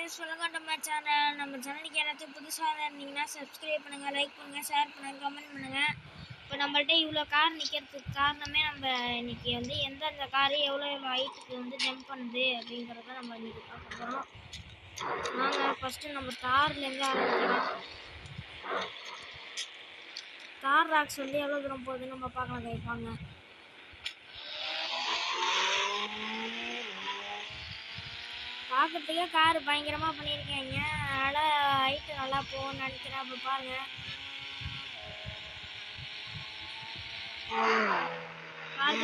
Guys welcome to my channel நம்ம சேனலுக்கு யாராச்சும் புதுசா இருந்தீங்கன்னா சப்ஸ்கிரைப் பண்ணுங்க லைக் பண்ணுங்க ஷேர் பண்ணுங்க கமெண்ட் பண்ணுங்க இப்போ நம்மள்ட்ட இவ்ளோ கார் நிக்கிறதுக்கு காரணமே நம்ம இன்னைக்கு வந்து எந்தெந்த கார் எவ்வளவு ஹைட்டுக்கு வந்து ஜம்ப் பண்ணுது அப்படிங்கறத நம்ம இன்னைக்கு பார்க்க போறோம் வாங்க ஃபர்ஸ்ட் நம்ம கார்ல இருந்து ஆரம்பிக்கலாம் கார் ராக்ஸ் வந்து எவ்வளவு தூரம் போகுதுன்னு நம்ம பார்க்கலாம் गाइस வாங்க பார்க்கறதுக்கே கார் பயங்கரமா பண்ணியிருக்காங்க அதனால ஹைட் நல்லா போகும்னு நினைக்கிறேன் அப்போ பாருங்க கார்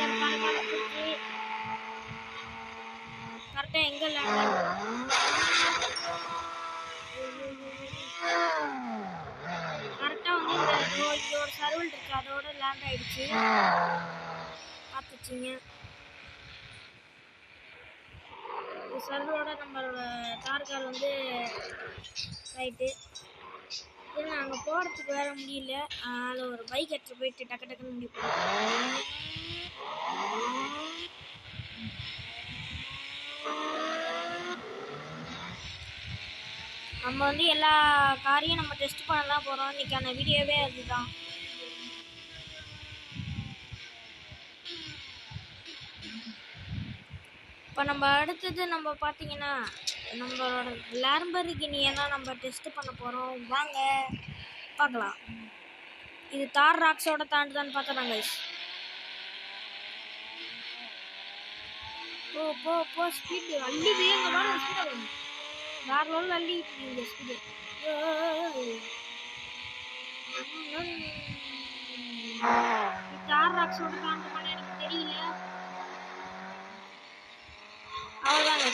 கரெக்டா எங்க கரெக்டா வந்து இந்த ஒரு சர்வல் இருக்கு அதோட லேண்ட் ஆயிடுச்சு பார்த்துச்சிங்க சர்வரோட நம்மளோட கார் வந்து ரைட்டு இது நாங்கள் போகிறதுக்கு வேற முடியல அதில் ஒரு பைக் எடுத்து போயிட்டு டக்கு டக்குன்னு முடிப்போம் நம்ம வந்து எல்லா காரையும் நம்ம டெஸ்ட் பண்ணலாம் போகிறோம் இன்னைக்கான வீடியோவே அதுதான் இப்போ நம்ம அடுத்தது நம்ம பார்த்தீங்கன்னா நம்மளோட லேம்பர்கினியை தான் நம்ம டெஸ்ட் பண்ண போகிறோம் வாங்க பார்க்கலாம் இது தார் ராக்ஸோட தாண்டுதான்னு பார்த்துறாங்க கைஸ் போ போ போ ஸ்பீடு அள்ளிது எங்க பாருங்க ஸ்பீடாக வரும் வேற லெவலில் அள்ளிட்டு இந்த ஸ்பீடு தார் ராக்ஸோட தாண்டுமான்னு எனக்கு தெரியல அவ்வளோதாங்க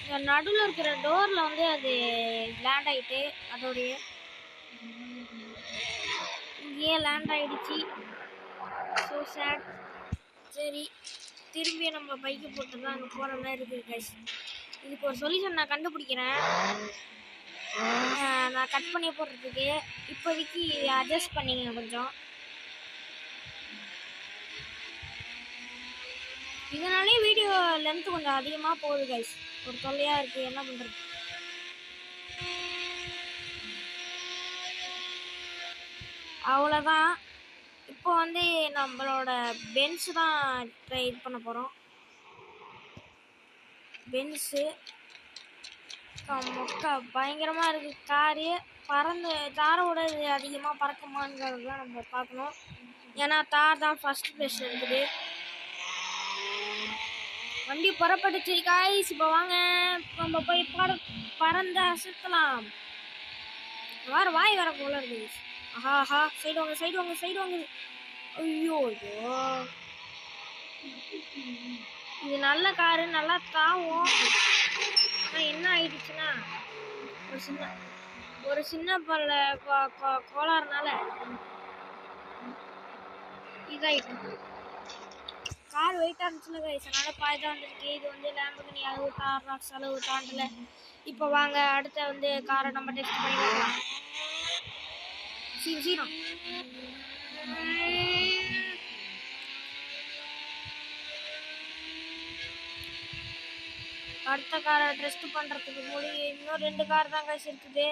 இந்த நடுவில் இருக்கிற டோரில் வந்து அது லேண்ட் ஆகிட்டு அதோடைய இங்கேயே லேண்ட் ஆகிடுச்சு ஸோ சேட் சரி திரும்பி நம்ம பைக்கு போட்டு தான் அங்கே போகிற மாதிரி இருக்குது கைஸ் இதுக்கு ஒரு சொல்யூஷன் நான் கண்டுபிடிக்கிறேன் நான் கட் பண்ணி போடுறதுக்கு இப்போதைக்கு அட்ஜஸ்ட் பண்ணிங்க கொஞ்சம் இதனாலே வீடியோ லென்த் கொஞ்சம் அதிகமாக போகுது கைஸ் ஒரு தொல்லையாக இருக்குது என்ன பண்ணுறது அவ்வளோதான் இப்போ வந்து நம்மளோட பென்ஸ் தான் இது பண்ண போகிறோம் பென்ஸு மொக்கா பயங்கரமாக இருக்குது காரு பறந்து தாரோட இது அதிகமாக பறக்குமாங்கிறது தான் நம்ம பார்க்கணும் ஏன்னா தார் தான் ஃபஸ்ட் பிளேஸில் இருக்குது வண்டி புறப்பட்டுச்சு காய்ஸ் இப்போ வாங்க நம்ம போய் பறந்து அசத்தலாம் வேற வாய் வர போல இருக்குது ஆஹா சைடு வாங்க ஐயோ ஐயோ இது நல்ல காரு நல்லா தாவும் ஆனால் என்ன ஆயிடுச்சுன்னா ஒரு சின்ன பல்ல கோளாறுனால இதாயிட்டு கார் வெயிட்டாக இருந்துச்சுல கைஸ் அதனால பாய்தான் வந்துருக்கு இது வந்து லேம்பர்கினி அளவு தார் ராக்ஸ் அளவு தாண்டல இப்போ வாங்க அடுத்த வந்து காரை நம்ம டெஸ்ட் பண்ணி பார்க்கலாம் சீரம் அடுத்த காரை டெஸ்ட் பண்ணுறதுக்கு இன்னும் 2 கார் தான் கைஸ் இருக்குது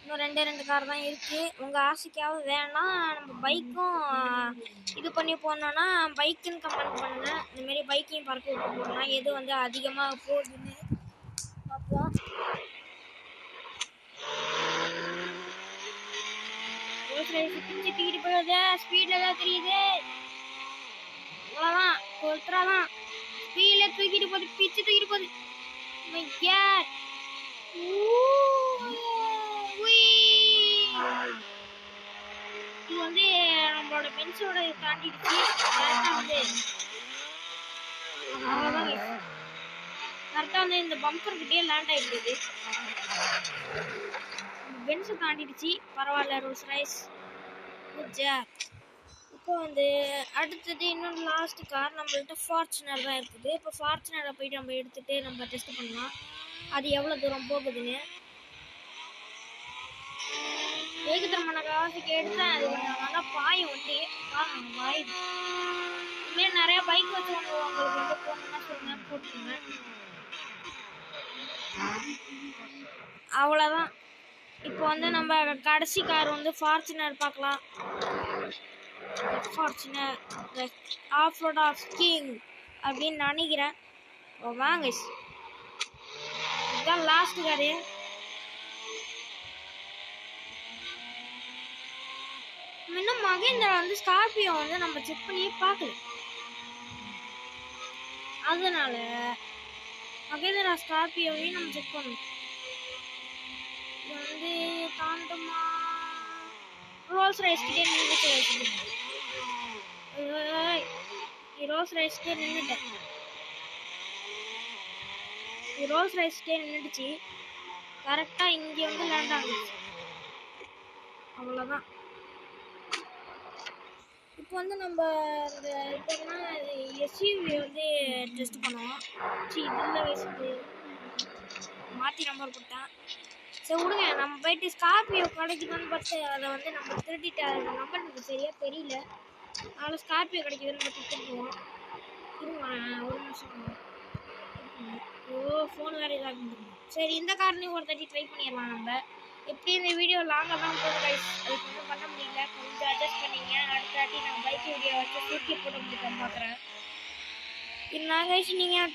இன்னும் ரெண்டு கார் தான் இருக்குது உங்கள் ஆசைக்காவது வேணா நம்ம பைக்கும் இது பண்ணி போனோன்னா பைக்குன்னு கமெண்ட் பண்ணுங்கள் இந்தமாரி பைக்கையும் பறக்க விட்டு போடலாம் எது வந்து அதிகமாக போகுதுன்னு பார்ப்போம் தூக்கிட்டு போயிடுது ஸ்பீடில் தான் தெரியுது இவ்வளோதான் ஒருத்தரா தான் ஸ்பீடில் தூக்கிட்டு போகுது பிச்சு தூக்கிட்டு போகுது இது வந்து நம்மளோட பென்ஸோட தாண்டிடுச்சு கரெக்டா வந்து இந்த பம்பர் கிட்டே லேண்ட் ஆயிடுது பென்ஸை தாண்டிடுச்சு பரவாயில்ல ரோல்ஸ் ராய்ஸ் இப்போ வந்து அடுத்தது இன்னொரு லாஸ்ட் கார் நம்மள்ட்ட ஃபார்ச்சுனர் தான் இருக்குது இப்போ ஃபார்ச்சுனரை போயிட்டு நம்ம எடுத்துட்டு நம்ம டெஸ்ட் பண்ணலாம் அது எவ்வளோ தூரம் போகுதுன்னு ஏகத்தரமான காசுக்கு எடுத்தேன் அது கொஞ்சம் நல்லா பாயும் வண்டி பாயுது இதுமாரி நிறைய பைக் வச்சு உங்களுக்கு வந்து போகணும்னா சொல்லுங்க போட்டுருங்க அவ்வளோதான். இப்போ வந்து நம்ம கடைசி கார் வந்து ஃபார்ச்சுனர் பார்க்கலாம். Fortuner off road of king அப்படின்னு நினைக்கிறேன். வாங்க, இதுதான் லாஸ்ட் காரு. இன்னும் மகேந்திரா வந்து ஸ்கார்பியோ வந்து நம்ம செக் பண்ணி பார்க்கல. அதனால மகேந்திரா ஸ்கார்பியோவையும் நம்ம செக் பண்ணணும். இது வந்து தாண்டமா ரோல்ஸ் ரைஸ் கிட்டே நின்றுட்டு ரோல்ஸ் ரைஸ்க்கே நின்றுட்டேன். ரோல்ஸ் ரைஸ்க்கே நின்றுடுச்சு. கரெக்டாக இங்கே வந்து லேண்ட் ஆகுது. அவ்வளோதான். இப்போ வந்து நம்ம இந்த இப்போனா எஸ்யூவி வந்து டெஸ்ட் பண்ணுவோம். இதில் வயசுக்கு மாற்றி நம்பர் போட்டேன். சரி விடுங்க, நம்ம போயிட்டு ஸ்கார்பியோ கிடைக்குதுன்னு பார்த்து அதை வந்து நம்ம திருட்டிட்டு நம்பர் எனக்கு சரியாக தெரியல. அதனால் ஸ்கார்பியோ கிடைக்குதுன்னு பார்த்து திருட்டுவோம். இருங்க ஒரு நிமிஷம். ஃபோன் வேறு இதாக. சரி, இந்த காரனையும் ஒரு தட்டி ட்ரை பண்ணிடலாம். நம்ம எப்படி இந்த வீடியோ லாங்காக தான் போகும் கைஸ், அதுக்கு ஒன்றும் பண்ண முடியல. கொஞ்சம் அட்ஜஸ்ட் பண்ணிங்க. அடுத்த வாட்டி நான் பைக் வீடியோ வச்சு தூக்கி போட முடியும் பார்க்குறேன். இருந்தாங்க கைஸ், நீங்கள்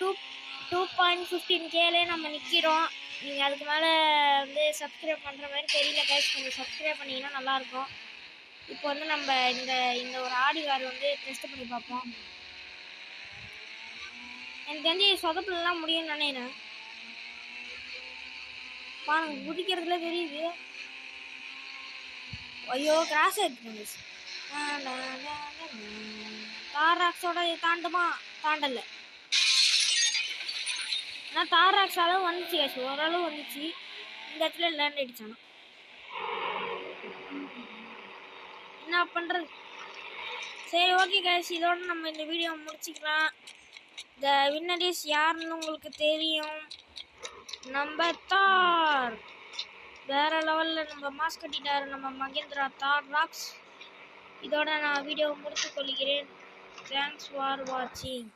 2.15Kலே நம்ம நிற்கிறோம். நீங்கள் அதுக்கு மேலே வந்து சப்ஸ்கிரைப் பண்ணுற மாதிரி தெரியல கைஸ். கொஞ்சம் சப்ஸ்கிரைப் பண்ணிங்கன்னா நல்லாயிருக்கும். இப்போ வந்து நம்ம இந்த ஒரு ஆடி கார் வந்து டெஸ்ட் பண்ணி பார்ப்போம். எனக்கு தெரிஞ்சு சொதப்பலாம் முடியும்னு நினைக்கிறேன். பாருங்க, குதிக்கிறதுல தெரியுது. ஐயோ, கிராஸ் ஆயிடுச்சு. தாராக்ஸோட தாண்டுமா? தாண்டல. ஆனால் தாராக்ஸ் அளவு வந்துச்சு கைஸ், ஓரளவு வந்துச்சு. இந்த இடத்துல லேண்ட் ஆயிடுச்சானா என்ன பண்ணுறது? சரி, ஓகே கைஸ், இதோட நம்ம இந்த வீடியோ முடிச்சுக்கலாம். இந்த வின்னர் இஸ் யாருன்னு உங்களுக்கு தெரியும். நம்ம தார் வேற லெவலில் நம்ம மாஸ்க் கட்டிட்டாரு நம்ம மகேந்திரா தார் ராக்ஸ். இதோட நான் வீடியோ முடித்துக் கொள்கிறேன். தேங்க்ஸ் ஃபார் வாட்சிங்.